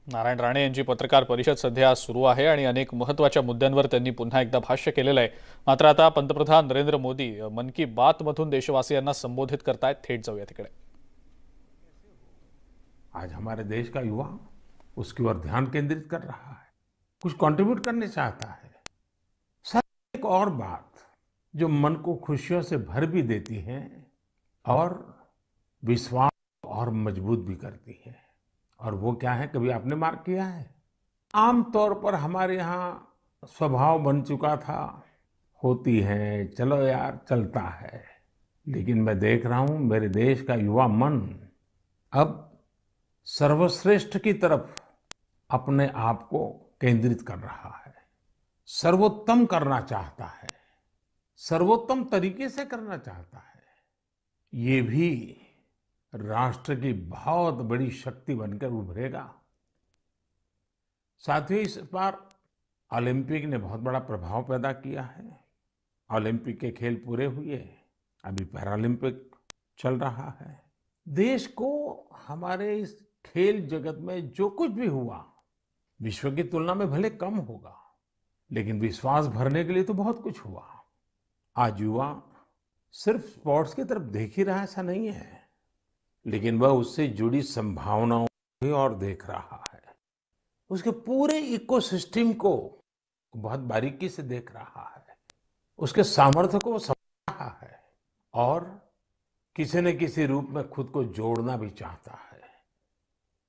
नारायण राणे यांची पत्रकार परिषद सध्या सुरू आहे आणि अनेक महत्त्वाच्या मुद्द्यांवर त्यांनी पुन्हा एकदा भाष्य केलेलं आहे। मात्र आता पंतप्रधान नरेंद्र मोदी मन की बात मधून देशवासियांना संबोधित करतायत। थेट जाऊया तिकडे। आज हमारे देश का युवा उसकी ओर ध्यान केंद्रित कर रहा है, कुछ कंट्रीब्यूट करने चाहता है। सर, एक और बात जो मन को खुशियों से भर भी देती है और विश्वास और मजबूत भी करती है। और वो क्या है, कभी आपने मार्क किया है? आमतौर पर हमारे यहाँ स्वभाव बन चुका था, होती है, चलो यार चलता है। लेकिन मैं देख रहा हूं मेरे देश का युवा मन अब सर्वश्रेष्ठ की तरफ अपने आप को केंद्रित कर रहा है, सर्वोत्तम करना चाहता है, सर्वोत्तम तरीके से करना चाहता है। ये भी राष्ट्र की बहुत बड़ी शक्ति बनकर उभरेगा। साथियों, इस बार ओलंपिक ने बहुत बड़ा प्रभाव पैदा किया है। ओलंपिक के खेल पूरे हुए, अभी पैरालंपिक चल रहा है। देश को हमारे इस खेल जगत में जो कुछ भी हुआ, विश्व की तुलना में भले कम होगा, लेकिन विश्वास भरने के लिए तो बहुत कुछ हुआ। आज युवा सिर्फ स्पोर्ट्स की तरफ देख ही रहा, ऐसा नहीं है, लेकिन वह उससे जुड़ी संभावनाओं को और देख रहा है। उसके पूरे इकोसिस्टम को बहुत बारीकी से देख रहा है, उसके सामर्थ्य को समझ रहा है और किसी न किसी रूप में खुद को जोड़ना भी चाहता है।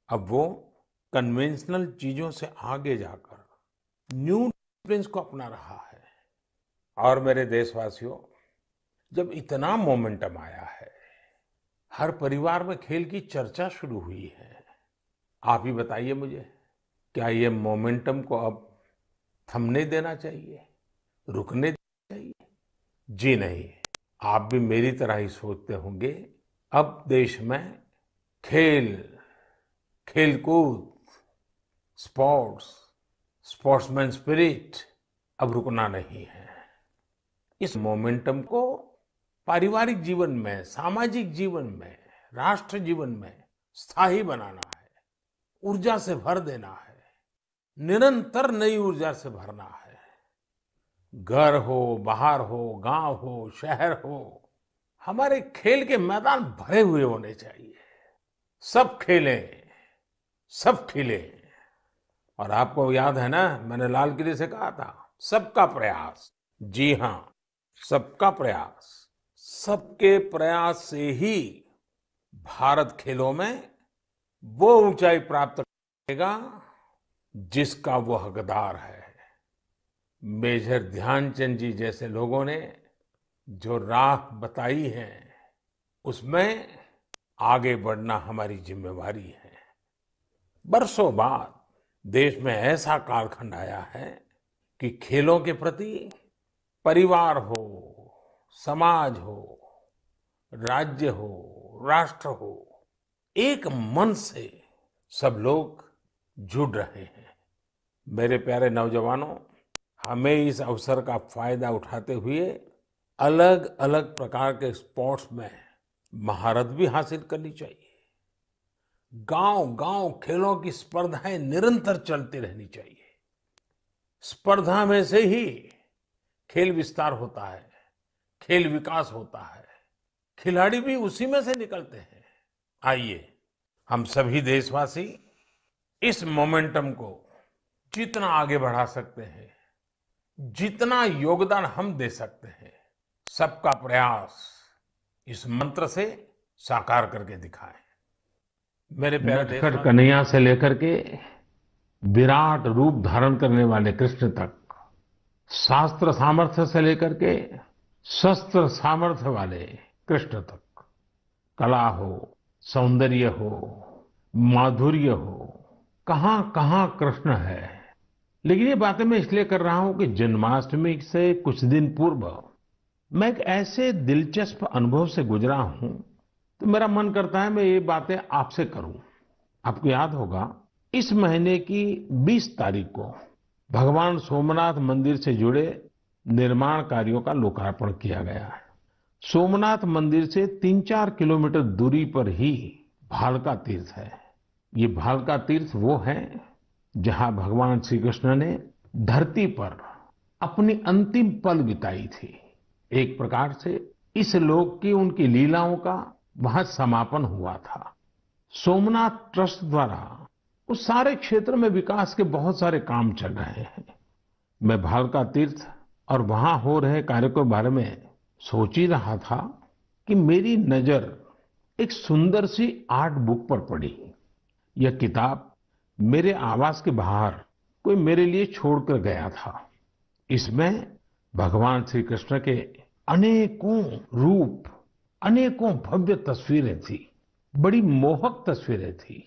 अब वो कन्वेंशनल चीजों से आगे जाकर न्यू डिसिप्लिन्स को अपना रहा है। और मेरे देशवासियों, जब इतना मोमेंटम आया है, हर परिवार में खेल की चर्चा शुरू हुई है, आप ही बताइए मुझे, क्या ये मोमेंटम को अब थमने देना चाहिए, रुकने देना चाहिए? जी नहीं, आप भी मेरी तरह ही सोचते होंगे। अब देश में खेल, खेलकूद, स्पोर्ट्स, स्पोर्ट्समैन स्पिरिट अब रुकना नहीं है। इस मोमेंटम को पारिवारिक जीवन में, सामाजिक जीवन में, राष्ट्र जीवन में स्थायी बनाना है, ऊर्जा से भर देना है, निरंतर नई ऊर्जा से भरना है। घर हो, बाहर हो, गांव हो, शहर हो, हमारे खेल के मैदान भरे हुए होने चाहिए। सब खेलें, सब खिलें। और आपको याद है ना, मैंने लाल किले से कहा था, सबका प्रयास। जी हां, सबका प्रयास। सबके प्रयास से ही भारत खेलों में वो ऊंचाई प्राप्त करेगा जिसका वो हकदार है। मेजर ध्यानचंद जी जैसे लोगों ने जो राह बताई है, उसमें आगे बढ़ना हमारी जिम्मेवारी है। बरसों बाद देश में ऐसा कालखंड आया है कि खेलों के प्रति परिवार हो, समाज हो, राज्य हो, राष्ट्र हो, एक मन से सब लोग जुड़ रहे हैं। मेरे प्यारे नौजवानों, हमें इस अवसर का फायदा उठाते हुए अलग अलग प्रकार के स्पोर्ट्स में महारत भी हासिल करनी चाहिए। गांव गांव खेलों की स्पर्धाएं निरंतर चलती रहनी चाहिए। स्पर्धा में से ही खेल विस्तार होता है, खेल विकास होता है, खिलाड़ी भी उसी में से निकलते हैं। आइए हम सभी देशवासी इस मोमेंटम को जितना आगे बढ़ा सकते हैं, जितना योगदान हम दे सकते हैं, सबका प्रयास, इस मंत्र से साकार करके दिखाएं। मेरे प्यारे नटखट कन्हैया से लेकर के विराट रूप धारण करने वाले कृष्ण तक, शास्त्र सामर्थ्य से लेकर के शस्त्र सामर्थ्य वाले कृष्ण तक, कला हो, सौंदर्य हो, माधुर्य हो, कहां कहां कृष्ण है। लेकिन ये बातें मैं इसलिए कर रहा हूं कि जन्माष्टमी से कुछ दिन पूर्व मैं एक ऐसे दिलचस्प अनुभव से गुजरा हूं, तो मेरा मन करता है मैं ये बातें आपसे करूं। आपको याद होगा, इस महीने की 20 तारीख को भगवान सोमनाथ मंदिर से जुड़े निर्माण कार्यों का लोकार्पण किया गया है। सोमनाथ मंदिर से 3-4 किलोमीटर दूरी पर ही भालका तीर्थ है। ये भालका तीर्थ वो है जहां भगवान श्री कृष्ण ने धरती पर अपनी अंतिम पल बिताई थी। एक प्रकार से इस लोक की उनकी लीलाओं का वहां समापन हुआ था। सोमनाथ ट्रस्ट द्वारा उस सारे क्षेत्र में विकास के बहुत सारे काम चल रहे हैं। मैं भालका तीर्थ और वहां हो रहे कार्य के बारे में सोच ही रहा था कि मेरी नजर एक सुंदर सी आर्ट बुक पर पड़ी। यह किताब मेरे आवास के बाहर कोई मेरे लिए छोड़कर गया था। इसमें भगवान श्री कृष्ण के अनेकों रूप, अनेकों भव्य तस्वीरें थी, बड़ी मोहक तस्वीरें थी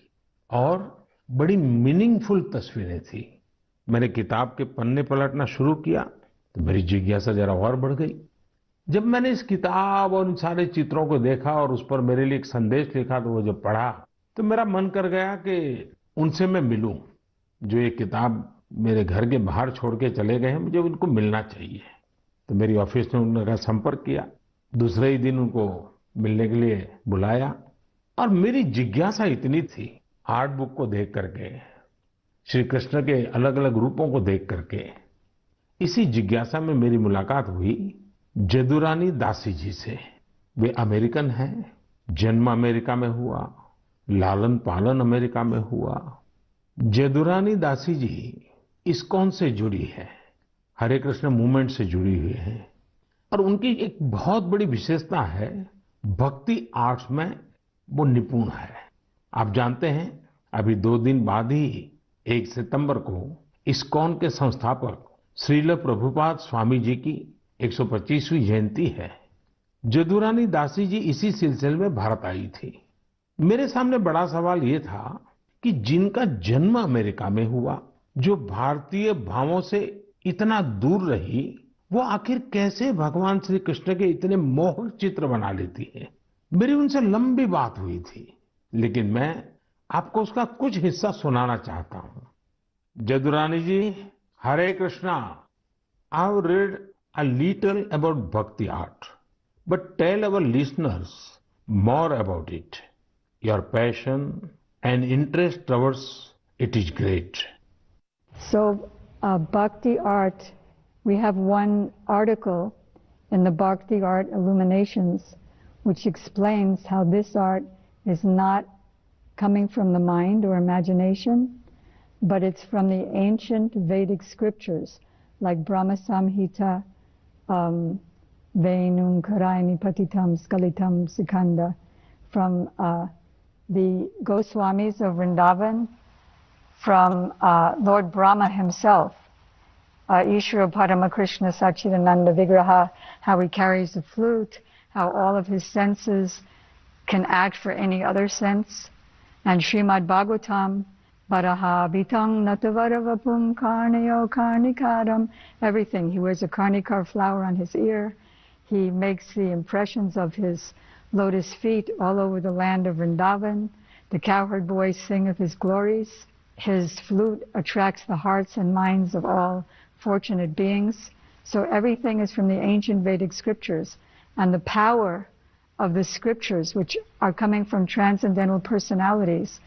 और बड़ी मीनिंगफुल तस्वीरें थी। मैंने किताब के पन्ने पलटना शुरू किया तो मेरी जिज्ञासा जरा और बढ़ गई। जब मैंने इस किताब और इन सारे चित्रों को देखा और उस पर मेरे लिए एक संदेश लिखा तो वो जब पढ़ा तो मेरा मन कर गया कि उनसे मैं मिलूं। जो ये किताब मेरे घर के बाहर छोड़ के चले गए हैं, मुझे उनको मिलना चाहिए। तो मेरी ऑफिस ने उनका संपर्क किया। दूसरे ही दिन उनको मिलने के लिए बुलाया और मेरी जिज्ञासा इतनी थी, आर्ट बुक को देख करके, श्री कृष्ण के अलग अलग रूपों को देख करके, इसी जिज्ञासा में मेरी मुलाकात हुई जदुरानी दासी जी से। वे अमेरिकन हैं, जन्म अमेरिका में हुआ, लालन पालन अमेरिका में हुआ। जदुरानी दासी जी इस्कॉन से जुड़ी है, हरे कृष्ण मूवमेंट से जुड़ी हुई है और उनकी एक बहुत बड़ी विशेषता है, भक्ति आर्ट्स में वो निपुण है। आप जानते हैं अभी 2 दिन बाद ही 1 सितंबर को इस्कॉन के संस्थापक श्रील प्रभुपाद स्वामी जी की 125वीं जयंती है। जदुरानी दासी जी इसी सिलसिले में भारत आई थी। मेरे सामने बड़ा सवाल ये था कि जिनका जन्म अमेरिका में हुआ, जो भारतीय भावों से इतना दूर रही, वो आखिर कैसे भगवान श्री कृष्ण के इतने मोहक चित्र बना लेती है। मेरी उनसे लंबी बात हुई थी, लेकिन मैं आपको उसका कुछ हिस्सा सुनाना चाहता हूँ। Jadurani ji, Hare Krishna. I have read a little about bhakti art, but tell our listeners more about it. Your passion and interest towards it is great. So, Bhakti art, we have one article in the Bhakti Art Illuminations which explains how this art is not coming from the mind or imagination, but it's from the ancient Vedic scriptures like Brahma Samhita, Venum Karaini Patitam Skalitam Sikanda, from the Goswamis of Vrindavan, from Lord Brahma himself, Ishvara Paramakrishna Sachidananda Vigraha, how he carries the flute, how all of his senses can act for any other sense, and Srimad Bhagavatam, Varaha Bitang Natavaravapum Karnayo Karnikaram, everything. He wears a karnikar flower on his ear. He makes the impressions of his lotus feet all over the land of Vrindavan. The cowherd boys sing of his glories. His flute attracts the hearts and minds of all fortunate beings. So everything is from the ancient Vedic scriptures. And the power of the scriptures, which are coming from transcendental personalities,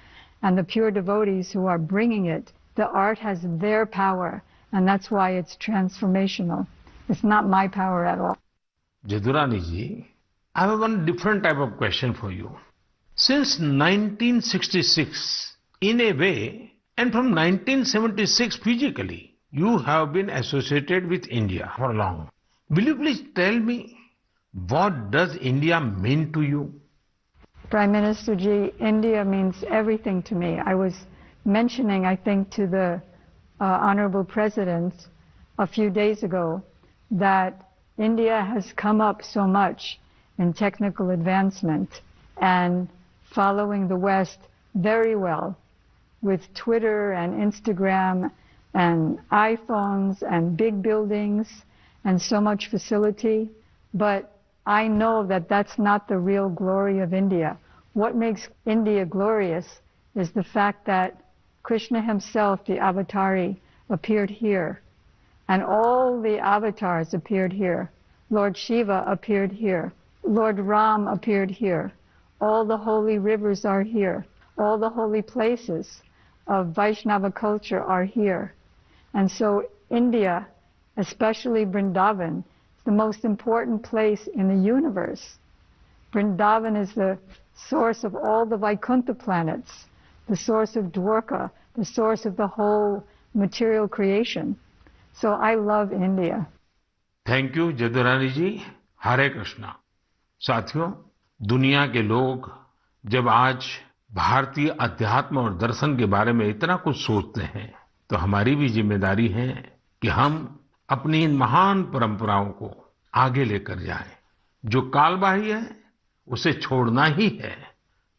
and the pure devotees who are bringing it, the art has their power, and that's why it's transformational. It's not my power at all. Jadurani ji, I have one different type of question for you. Since 1966, in a way, and from 1976 physically, you have been associated with India for long. Will you please tell me, what does India mean to you? Prime Minister Ji, India means everything to me. I was mentioning, I think, to the Honorable President a few days ago that India has come up so much in technical advancement and following the West very well with Twitter and Instagram and iPhones and big buildings and so much facility. But I know that that's not the real glory of India. What makes India glorious is the fact that Krishna himself, the Avatari, appeared here. And all the avatars appeared here. Lord Shiva appeared here. Lord Ram appeared here. All the holy rivers are here. all the holy places of Vaishnava culture are here. And so India, especially Vrindavan, is the most important place in the universe. Vrindavan is the source of all the Vaikuntha planets, the source of Dwarka, the source of the whole material creation. So I love India. Thank you Jadurani ji. Hare Krishna. साथियों, दुनिया के लोग जब आज भारतीय अध्यात्म और दर्शन के बारे में इतना कुछ सोचते हैं, तो हमारी भी जिम्मेदारी है कि हम अपनी इन महान परंपराओं को आगे लेकर जाएं। जो कालबाह्य है उसे छोड़ना ही है,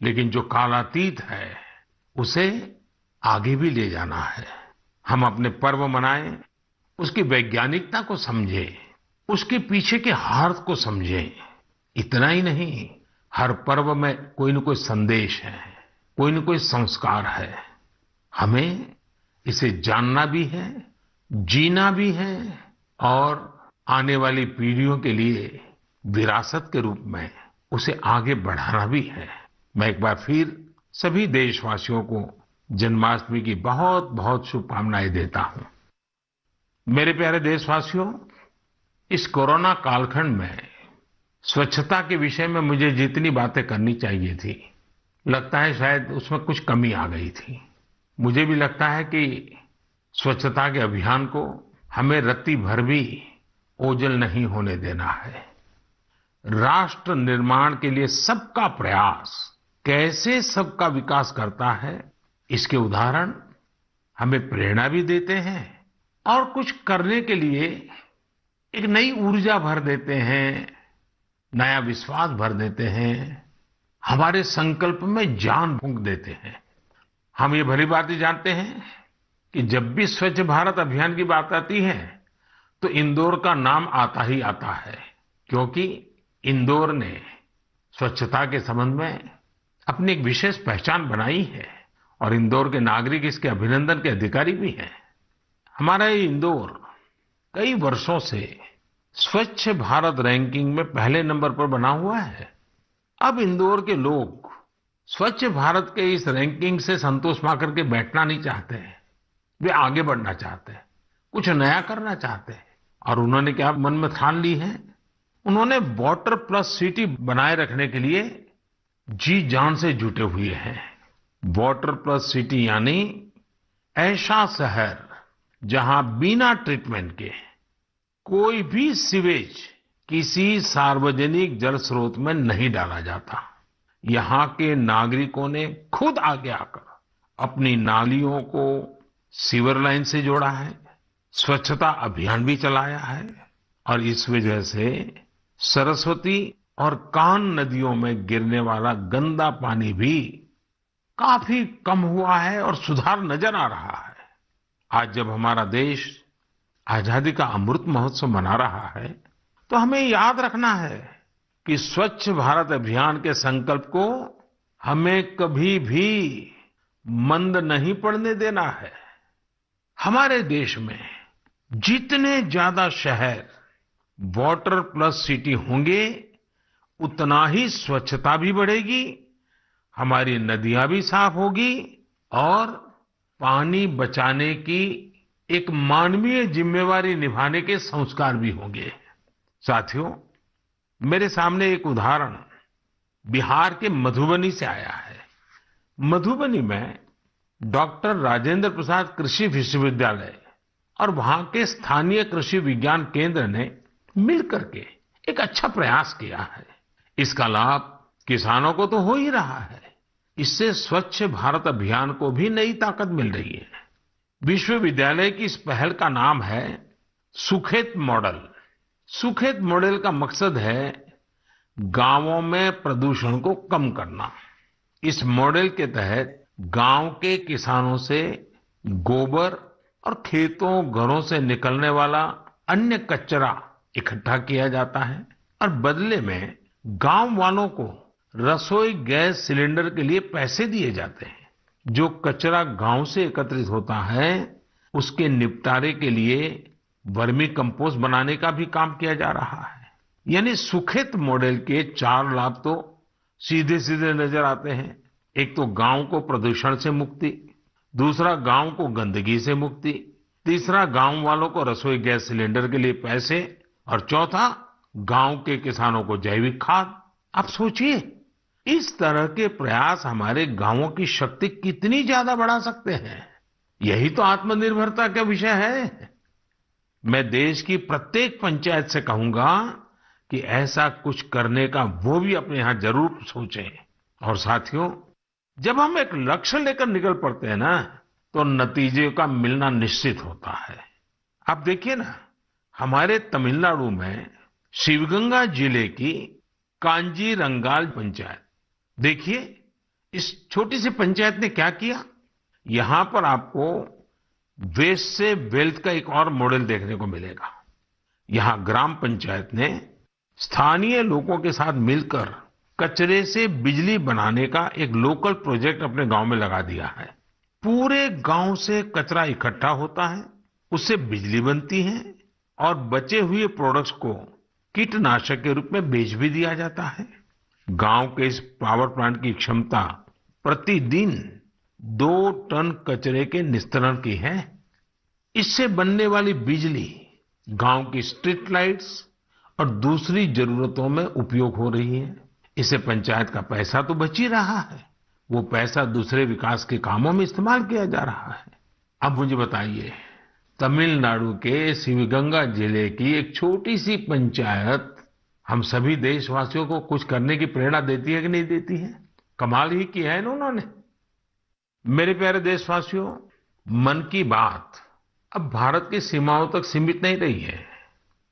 लेकिन जो कालातीत है उसे आगे भी ले जाना है। हम अपने पर्व मनाएं, उसकी वैज्ञानिकता को समझें, उसके पीछे के अर्थ को समझें। इतना ही नहीं, हर पर्व में कोई न कोई संदेश है, कोई न कोई संस्कार है। हमें इसे जानना भी है, जीना भी है और आने वाली पीढ़ियों के लिए विरासत के रूप में उसे आगे बढ़ाना भी है। मैं एक बार फिर सभी देशवासियों को जन्माष्टमी की बहुत बहुत शुभकामनाएं देता हूं। मेरे प्यारे देशवासियों, इस कोरोना कालखंड में स्वच्छता के विषय में मुझे जितनी बातें करनी चाहिए थी, लगता है शायद उसमें कुछ कमी आ गई थी। मुझे भी लगता है कि स्वच्छता के अभियान को हमें रत्ती भर भी ओझल नहीं होने देना है। राष्ट्र निर्माण के लिए सबका प्रयास कैसे सबका विकास करता है, इसके उदाहरण हमें प्रेरणा भी देते हैं और कुछ करने के लिए एक नई ऊर्जा भर देते हैं, नया विश्वास भर देते हैं, हमारे संकल्प में जान फूंक देते हैं। हम ये भली बात जानते हैं कि जब भी स्वच्छ भारत अभियान की बात आती है तो इंदौर का नाम आता ही आता है, क्योंकि इंदौर ने स्वच्छता के संबंध में अपनी एक विशेष पहचान बनाई है और इंदौर के नागरिक इसके अभिनंदन के अधिकारी भी हैं। हमारा ये इंदौर कई वर्षों से स्वच्छ भारत रैंकिंग में पहले नंबर पर बना हुआ है। अब इंदौर के लोग स्वच्छ भारत के इस रैंकिंग से संतोष पा करके बैठना नहीं चाहते हैं, वे आगे बढ़ना चाहते हैं, कुछ नया करना चाहते हैं। और उन्होंने क्या मन में ठान ली है, उन्होंने वाटर प्लस सिटी बनाए रखने के लिए जी जान से जुटे हुए हैं। वाटर प्लस सिटी यानी ऐसा शहर जहां बिना ट्रीटमेंट के कोई भी सीवेज किसी सार्वजनिक जल स्रोत में नहीं डाला जाता। यहाँ के नागरिकों ने खुद आगे आकर अपनी नालियों को सीवर लाइन से जोड़ा है, स्वच्छता अभियान भी चलाया है और इस वजह से सरस्वती और कान नदियों में गिरने वाला गंदा पानी भी काफी कम हुआ है और सुधार नजर आ रहा है। आज जब हमारा देश आजादी का अमृत महोत्सव मना रहा है, तो हमें याद रखना है कि स्वच्छ भारत अभियान के संकल्प को हमें कभी भी मंद नहीं पड़ने देना है। हमारे देश में जितने ज्यादा शहर वाटर प्लस सिटी होंगे, उतना ही स्वच्छता भी बढ़ेगी, हमारी नदियां भी साफ होगी और पानी बचाने की एक मानवीय जिम्मेवारी निभाने के संस्कार भी होंगे। साथियों, मेरे सामने एक उदाहरण बिहार के मधुबनी से आया है। मधुबनी में डॉक्टर राजेंद्र प्रसाद कृषि विश्वविद्यालय और वहां के स्थानीय कृषि विज्ञान केंद्र ने मिलकर के एक अच्छा प्रयास किया है। इसका लाभ किसानों को तो हो ही रहा है, इससे स्वच्छ भारत अभियान को भी नई ताकत मिल रही है। विश्वविद्यालय की इस पहल का नाम है सुखेत मॉडल। सुखेत मॉडल का मकसद है गांवों में प्रदूषण को कम करना। इस मॉडल के तहत गांव के किसानों से गोबर और खेतों घरों से निकलने वाला अन्य कचरा इकट्ठा किया जाता है और बदले में गांव वालों को रसोई गैस सिलेंडर के लिए पैसे दिए जाते हैं। जो कचरा गांव से एकत्रित होता है, उसके निपटारे के लिए वर्मी कंपोस्ट बनाने का भी काम किया जा रहा है। यानी सुखेत मॉडल के 4 लाभ तो सीधे सीधे नजर आते हैं। एक तो गांव को प्रदूषण से मुक्ति, दूसरा गांव को गंदगी से मुक्ति, तीसरा गांव वालों को रसोई गैस सिलेंडर के लिए पैसे और चौथा गांव के किसानों को जैविक खाद। आप सोचिए, इस तरह के प्रयास हमारे गांवों की शक्ति कितनी ज्यादा बढ़ा सकते हैं। यही तो आत्मनिर्भरता का विषय है। मैं देश की प्रत्येक पंचायत से कहूंगा कि ऐसा कुछ करने का वो भी अपने यहाँ जरूर सोचें। और साथियों, जब हम एक लक्ष्य लेकर निकल पड़ते हैं ना, तो नतीजे का मिलना निश्चित होता है। आप देखिए ना, हमारे तमिलनाडु में शिवगंगा जिले की कांजीरंगाल पंचायत, देखिए इस छोटी सी पंचायत ने क्या किया। यहां पर आपको वेस्ट से वेल्थ का एक और मॉडल देखने को मिलेगा। यहां ग्राम पंचायत ने स्थानीय लोगों के साथ मिलकर कचरे से बिजली बनाने का एक लोकल प्रोजेक्ट अपने गांव में लगा दिया है। पूरे गांव से कचरा इकट्ठा होता है, उससे बिजली बनती है और बचे हुए प्रोडक्ट्स को कीटनाशक के रूप में बेच भी दिया जाता है। गांव के इस पावर प्लांट की क्षमता प्रतिदिन 2 टन कचरे के निस्तारण की है। इससे बनने वाली बिजली गांव की स्ट्रीट लाइट्स और दूसरी जरूरतों में उपयोग हो रही है। इससे पंचायत का पैसा तो बच ही रहा है, वो पैसा दूसरे विकास के कामों में इस्तेमाल किया जा रहा है। अब मुझे बताइए, तमिलनाडु के शिवगंगा जिले की एक छोटी सी पंचायत हम सभी देशवासियों को कुछ करने की प्रेरणा देती है कि नहीं देती है? कमाल ही की है ना उन्होंने। मेरे प्यारे देशवासियों, मन की बात अब भारत की सीमाओं तक सीमित नहीं रही है।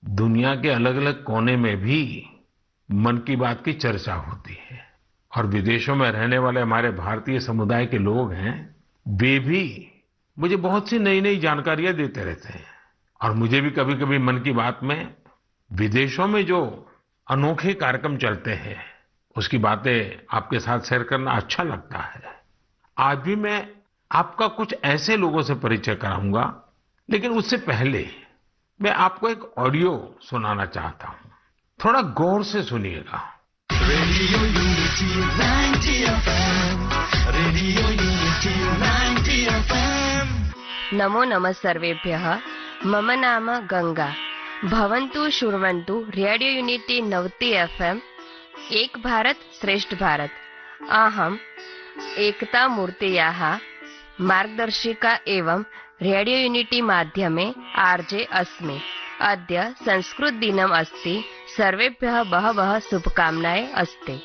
दुनिया के अलग अलग कोने में भी मन की बात की चर्चा होती है और विदेशों में रहने वाले हमारे भारतीय समुदाय के लोग हैं, वे भी मुझे बहुत सी नई नई जानकारियां देते रहते हैं। और मुझे भी कभी कभी मन की बात में विदेशों में जो अनोखे कार्यक्रम चलते हैं उसकी बातें आपके साथ शेयर करना अच्छा लगता है। आज भी मैं आपका कुछ ऐसे लोगों से परिचय कराऊंगा, लेकिन उससे पहले मैं आपको एक ऑडियो सुनाना चाहता हूं। थोड़ा गौर से सुनिएगा। Radio unity 90 FM, radio unity 90 FM। नमो नमः सर्वेभ्यः। मम नाम गंगा। भवन्तु शृण्वन्तु रेडियो यूनिटी 90 FM, एक भारत श्रेष्ठ भारत। अहम् एकता मूर्तेयाः मार्गदर्शिका एवं रेडियो यूनिटी माध्यमे आर्जे अस्मि। अद्य संस्कृत दिनम् अस्ति। सर्वेभ्यः बहवः शुभकामनाः अस्ति।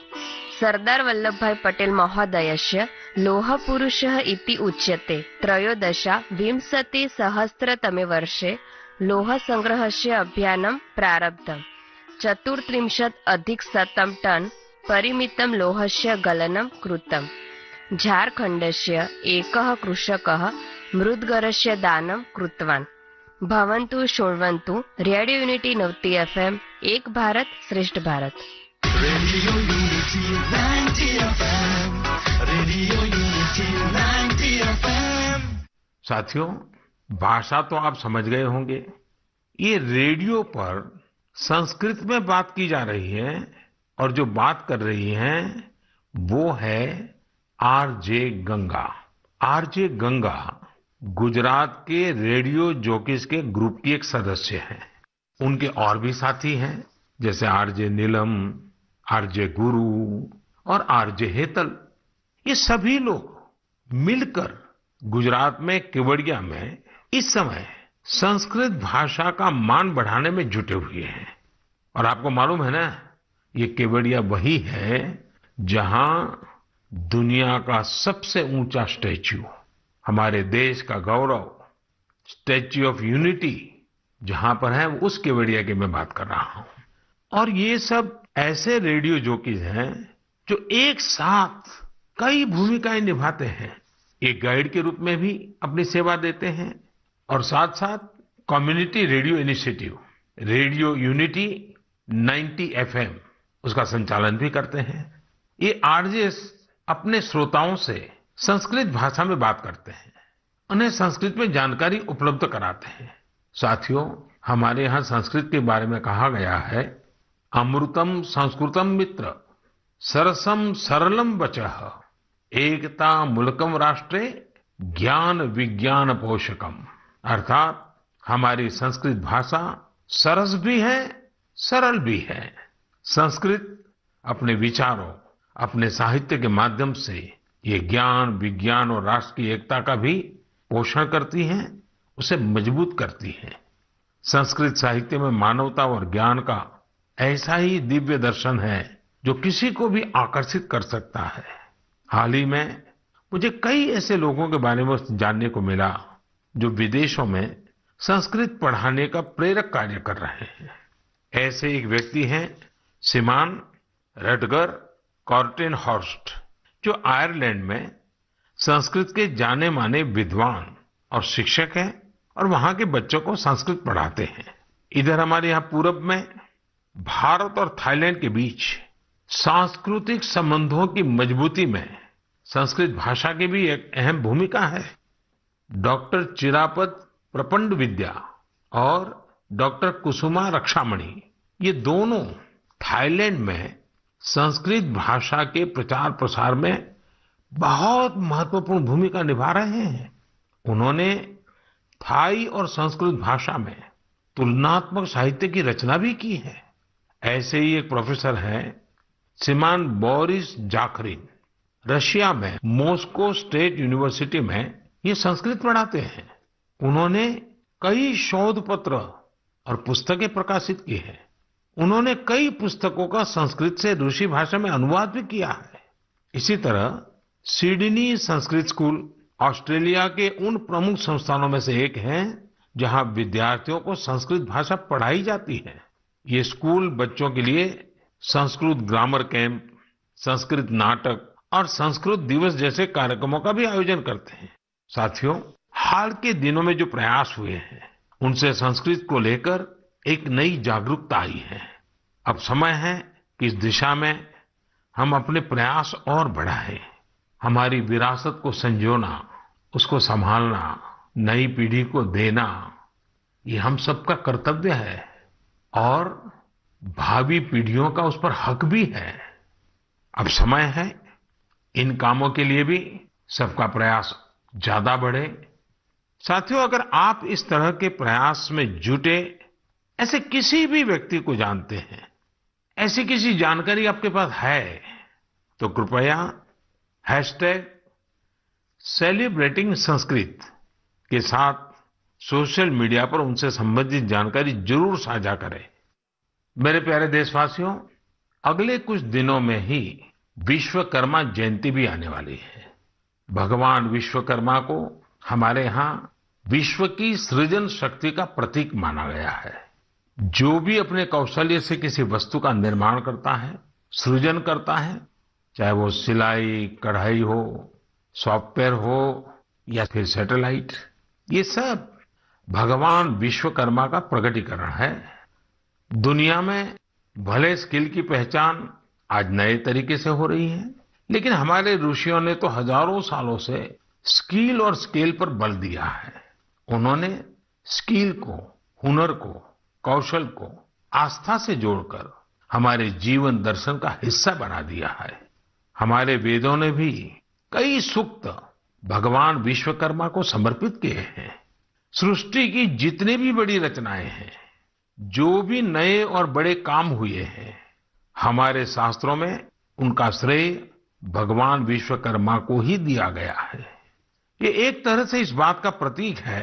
सरदार वल्लभभाई पटेल महोदयस्य लौहपुरुषः इति उच्यते। 13विंशतिसहस्रतमे वर्षे लौहसंग्रहस्य अभियानं प्रारब्धम्। 34 टन् परिमितं लौहस्य गलनं कृतम्। झारखण्डस्य एकः कृषकः मृद्गरस्य दानं कृतवान्। भवन्तु शृण्वन्तु रेडियो यूनिटी 90 FM, एक भारत श्रेष्ठ Bharat. Radio unity 90 FM, radio unity 90 FM। साथियों, भाषा तो आप समझ गए होंगे। ये रेडियो पर संस्कृत में बात की जा रही है और जो बात कर रही हैं वो है आरजे गंगा। आरजे गंगा गुजरात के रेडियो जॉकीज के ग्रुप की एक सदस्य हैं। उनके और भी साथी हैं, जैसे आरजे नीलम, आरजे गुरु और आरजे हेतल। ये सभी लोग मिलकर गुजरात में केवड़िया में इस समय संस्कृत भाषा का मान बढ़ाने में जुटे हुए हैं। और आपको मालूम है ना, ये केवड़िया वही है जहां दुनिया का सबसे ऊंचा स्टैच्यू, हमारे देश का गौरव, स्टैच्यू ऑफ यूनिटी जहां पर है, उस केवड़िया की मैं बात कर रहा हूं। और ये सब ऐसे रेडियो जॉकीज हैं जो एक साथ कई भूमिकाएं निभाते हैं। एक गाइड के रूप में भी अपनी सेवा देते हैं और साथ साथ community radio initiative radio unity 90 FM उसका संचालन भी करते हैं। ये आरजे अपने श्रोताओं से संस्कृत भाषा में बात करते हैं, उन्हें संस्कृत में जानकारी उपलब्ध कराते हैं। साथियों, हमारे यहाँ संस्कृत के बारे में कहा गया है, अमृतम संस्कृतम मित्र, सरसम सरलम वचः, एकता मूलकम राष्ट्रे ज्ञान विज्ञान पोषकम, अर्थात हमारी संस्कृत भाषा सरस भी है, सरल भी है। संस्कृत अपने विचारों, अपने साहित्य के माध्यम से ये ज्ञान विज्ञान और राष्ट्र की एकता का भी पोषण करती है, उसे मजबूत करती है। संस्कृत साहित्य में मानवता और ज्ञान का ऐसा ही दिव्य दर्शन है जो किसी को भी आकर्षित कर सकता है। हाल ही में मुझे कई ऐसे लोगों के बारे में जानने को मिला जो विदेशों में संस्कृत पढ़ाने का प्रेरक कार्य कर रहे हैं। ऐसे एक व्यक्ति हैं श्रीमान रटगर कॉर्टेनहॉर्स्ट, जो आयरलैंड में संस्कृत के जाने माने विद्वान और शिक्षक हैं और वहां के बच्चों को संस्कृत पढ़ाते हैं। इधर हमारे यहाँ पूरब में भारत और थाईलैंड के बीच सांस्कृतिक संबंधों की मजबूती में संस्कृत भाषा की भी एक अहम भूमिका है। डॉक्टर चिरापत प्रपंड विद्या और डॉक्टर कुसुमा रक्षामणि, ये दोनों थाईलैंड में संस्कृत भाषा के प्रचार प्रसार में बहुत महत्वपूर्ण भूमिका निभा रहे हैं। उन्होंने थाई और संस्कृत भाषा में तुलनात्मक साहित्य की रचना भी की है। ऐसे ही एक प्रोफेसर हैं श्रीमान बोरिस जाखरिन, रशिया में मॉस्को स्टेट यूनिवर्सिटी में ये संस्कृत पढ़ाते हैं। उन्होंने कई शोध पत्र और पुस्तकें प्रकाशित की हैं। उन्होंने कई पुस्तकों का संस्कृत से रूसी भाषा में अनुवाद भी किया है। इसी तरह सिडनी संस्कृत स्कूल ऑस्ट्रेलिया के उन प्रमुख संस्थानों में से एक है जहां विद्यार्थियों को संस्कृत भाषा पढ़ाई जाती है। ये स्कूल बच्चों के लिए संस्कृत ग्रामर कैंप, संस्कृत नाटक और संस्कृत दिवस जैसे कार्यक्रमों का भी आयोजन करते हैं। साथियों, हाल के दिनों में जो प्रयास हुए हैं उनसे संस्कृत को लेकर एक नई जागरूकता आई है। अब समय है कि इस दिशा में हम अपने प्रयास और बढ़ाएं। हमारी विरासत को संजोना, उसको संभालना, नई पीढ़ी को देना, ये हम सबका कर्तव्य है और भावी पीढ़ियों का उस पर हक भी है। अब समय है इन कामों के लिए भी सबका प्रयास ज्यादा बढ़े। साथियों, अगर आप इस तरह के प्रयास में जुटे ऐसे किसी भी व्यक्ति को जानते हैं, ऐसी किसी जानकारी आपके पास है, तो कृपया #सेलिब्रेटिंग संस्कृत के साथ सोशल मीडिया पर उनसे संबंधित जानकारी जरूर साझा करें। मेरे प्यारे देशवासियों, अगले कुछ दिनों में ही विश्वकर्मा जयंती भी आने वाली है। भगवान विश्वकर्मा को हमारे यहाँ विश्व की सृजन शक्ति का प्रतीक माना गया है। जो भी अपने कौशल्य से किसी वस्तु का निर्माण करता है, सृजन करता है, चाहे वो सिलाई कढ़ाई हो, सॉफ्टवेयर हो या फिर सैटेलाइट, ये सब भगवान विश्वकर्मा का प्रकटीकरण है। दुनिया में भले स्किल की पहचान आज नए तरीके से हो रही है, लेकिन हमारे ऋषियों ने तो हजारों सालों से स्किल और स्केल पर बल दिया है। उन्होंने स्किल को, हुनर को, कौशल को आस्था से जोड़कर हमारे जीवन दर्शन का हिस्सा बना दिया है। हमारे वेदों ने भी कई सूक्त भगवान विश्वकर्मा को समर्पित किए हैं। सृष्टि की जितनी भी बड़ी रचनाएं हैं, जो भी नए और बड़े काम हुए हैं, हमारे शास्त्रों में उनका श्रेय भगवान विश्वकर्मा को ही दिया गया है। ये एक तरह से इस बात का प्रतीक है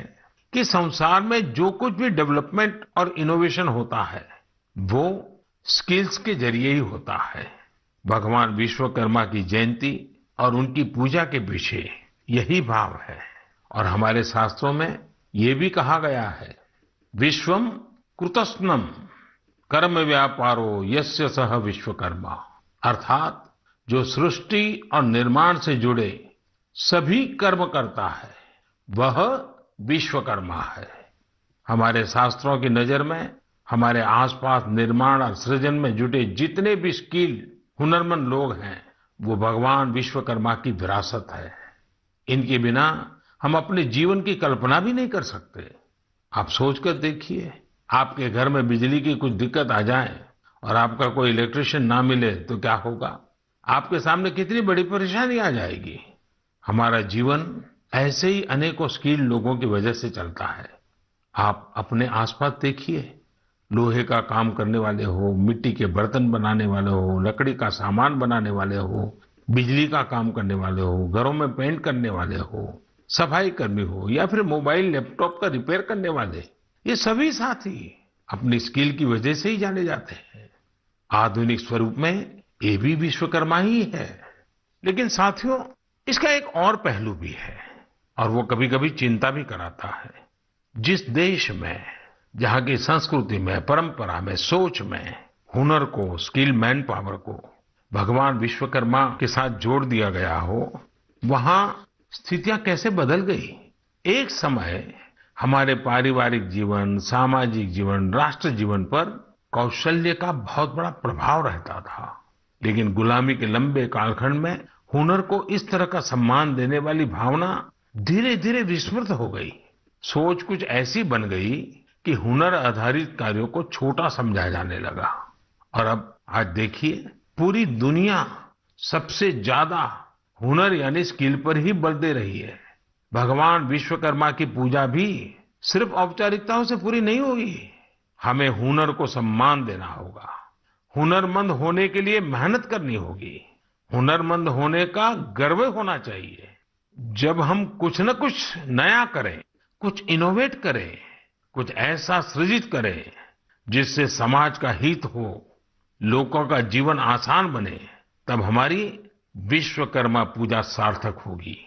कि संसार में जो कुछ भी डेवलपमेंट और इनोवेशन होता है वो स्किल्स के जरिए ही होता है। भगवान विश्वकर्मा की जयंती और उनकी पूजा के पीछे यही भाव है। और हमारे शास्त्रों में ये भी कहा गया है, विश्वम कृतस्नम कर्म व्यापारो यस्य सह विश्वकर्मा, अर्थात जो सृष्टि और निर्माण से जुड़े सभी कर्म करता है वह विश्वकर्मा है। हमारे शास्त्रों की नजर में हमारे आसपास निर्माण और सृजन में जुटे जितने भी स्किल हुनरमंद लोग हैं वो भगवान विश्वकर्मा की विरासत है। इनके बिना हम अपने जीवन की कल्पना भी नहीं कर सकते। आप सोचकर देखिए, आपके घर में बिजली की कुछ दिक्कत आ जाए और आपका कोई इलेक्ट्रिशियन ना मिले तो क्या होगा? आपके सामने कितनी बड़ी परेशानी आ जाएगी। हमारा जीवन ऐसे ही अनेकों स्किल्ड लोगों की वजह से चलता है। आप अपने आसपास देखिए, लोहे का काम करने वाले हो, मिट्टी के बर्तन बनाने वाले हो, लकड़ी का सामान बनाने वाले हो, बिजली का काम करने वाले हो, घरों में पेंट करने वाले हो, सफाई कर्मी हो, या फिर मोबाइल लैपटॉप का रिपेयर करने वाले, ये सभी साथी अपनी स्किल की वजह से ही जाने जाते हैं। आधुनिक स्वरूप में ये भी विश्वकर्मा ही है। लेकिन साथियों, इसका एक और पहलू भी है और वो कभी कभी चिंता भी कराता है। जिस देश में, जहाँ की संस्कृति में, परंपरा में, सोच में हुनर को, स्किल मैन पावर को भगवान विश्वकर्मा के साथ जोड़ दिया गया हो, वहाँ स्थितियां कैसे बदल गई। एक समय हमारे पारिवारिक जीवन, सामाजिक जीवन, राष्ट्र जीवन पर कौशल्य का बहुत बड़ा प्रभाव रहता था। लेकिन गुलामी के लंबे कालखंड में हुनर को इस तरह का सम्मान देने वाली भावना धीरे धीरे विस्मृत हो गई। सोच कुछ ऐसी बन गई कि हुनर आधारित कार्यों को छोटा समझा जाने लगा। और अब आज देखिए, पूरी दुनिया सबसे ज्यादा हुनर यानी स्किल पर ही बल दे रही है। भगवान विश्वकर्मा की पूजा भी सिर्फ औपचारिकताओं से पूरी नहीं होगी। हमें हुनर को सम्मान देना होगा। हुनरमंद होने के लिए मेहनत करनी होगी। हुनरमंद होने का गर्व होना चाहिए। जब हम कुछ न कुछ नया करें, कुछ इनोवेट करें, कुछ ऐसा सृजित करें जिससे समाज का हित हो, लोगों का जीवन आसान बने, तब हमारी विश्वकर्मा पूजा सार्थक होगी।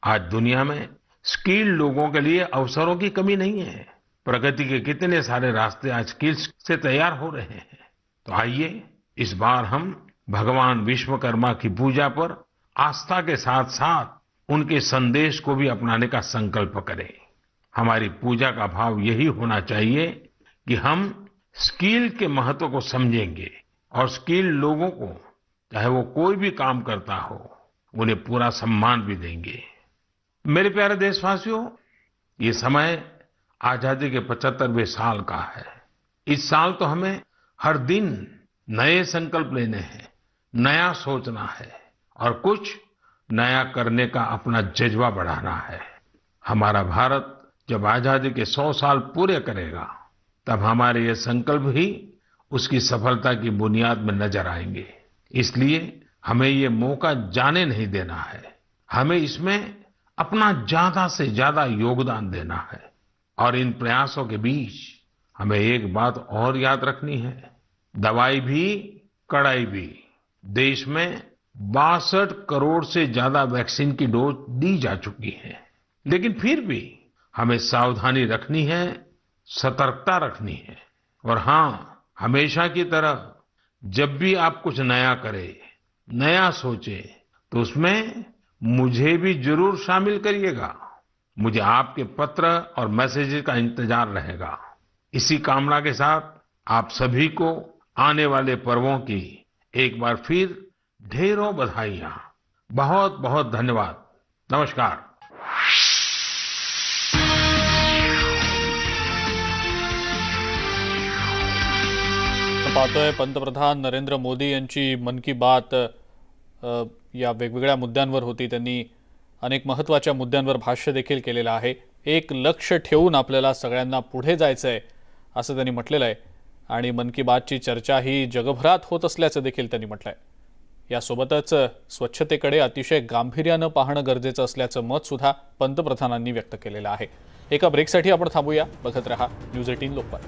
आज दुनिया में स्किल्ड लोगों के लिए अवसरों की कमी नहीं है। प्रगति के कितने सारे रास्ते आज स्किल्स से तैयार हो रहे हैं। तो आइए इस बार हम भगवान विश्वकर्मा की पूजा पर आस्था के साथ साथ उनके संदेश को भी अपनाने का संकल्प करें। हमारी पूजा का भाव यही होना चाहिए कि हम स्किल के महत्व को समझेंगे और स्किल लोगों को, चाहे वो कोई भी काम करता हो, उन्हें पूरा सम्मान भी देंगे। मेरे प्यारे देशवासियों, ये समय आजादी के 75वें साल का है। इस साल तो हमें हर दिन नए संकल्प लेने हैं, नया सोचना है और कुछ नया करने का अपना जज्बा बढ़ाना है। हमारा भारत जब आजादी के 100 साल पूरे करेगा, तब हमारे ये संकल्प ही उसकी सफलता की बुनियाद में नजर आएंगे। इसलिए हमें ये मौका जाने नहीं देना है। हमें इसमें अपना ज्यादा से ज्यादा योगदान देना है। और इन प्रयासों के बीच हमें एक बात और याद रखनी है, दवाई भी कड़ाई भी। देश में 62 करोड़ से ज्यादा वैक्सीन की डोज दी जा चुकी है। लेकिन फिर भी हमें सावधानी रखनी है, सतर्कता रखनी है। और हाँ, हमेशा की तरह जब भी आप कुछ नया करें, नया सोचें, तो उसमें मुझे भी जरूर शामिल करिएगा। मुझे आपके पत्र और मैसेजेस का इंतजार रहेगा। इसी कामना के साथ आप सभी को आने वाले पर्वों की एक बार फिर ढेरों बधाइयां। बहुत बहुत धन्यवाद। नमस्कार। पाहतोय पंतप्रधान नरेंद्र मोदी यांची मन की बात या वेगवेगळ्या मुद्द्यांवर होती। त्यांनी अनेक महत्त्वाच्या मुद्द्यांवर भाष्य देखील केलेलं आहे। एक लक्ष ठेवून आपल्याला सगळ्यांना पुढे जायचं आहे असं त्यांनी म्हटलेलं आहे आणि मन की बातची चर्चा ही जगभरात होत असल्याचं देखील त्यांनी म्हटलं आहे। यासोबतच स्वच्छतेकडे अतिशय गांभीर्याने पाहणं गरजेचं असल्याचं मत सुद्धा पंतप्रधानांनी व्यक्त केलेलं आहे। एका ब्रेकसाठी आपण थांबूया। बघत रहा न्यूज 18 लोकपाल।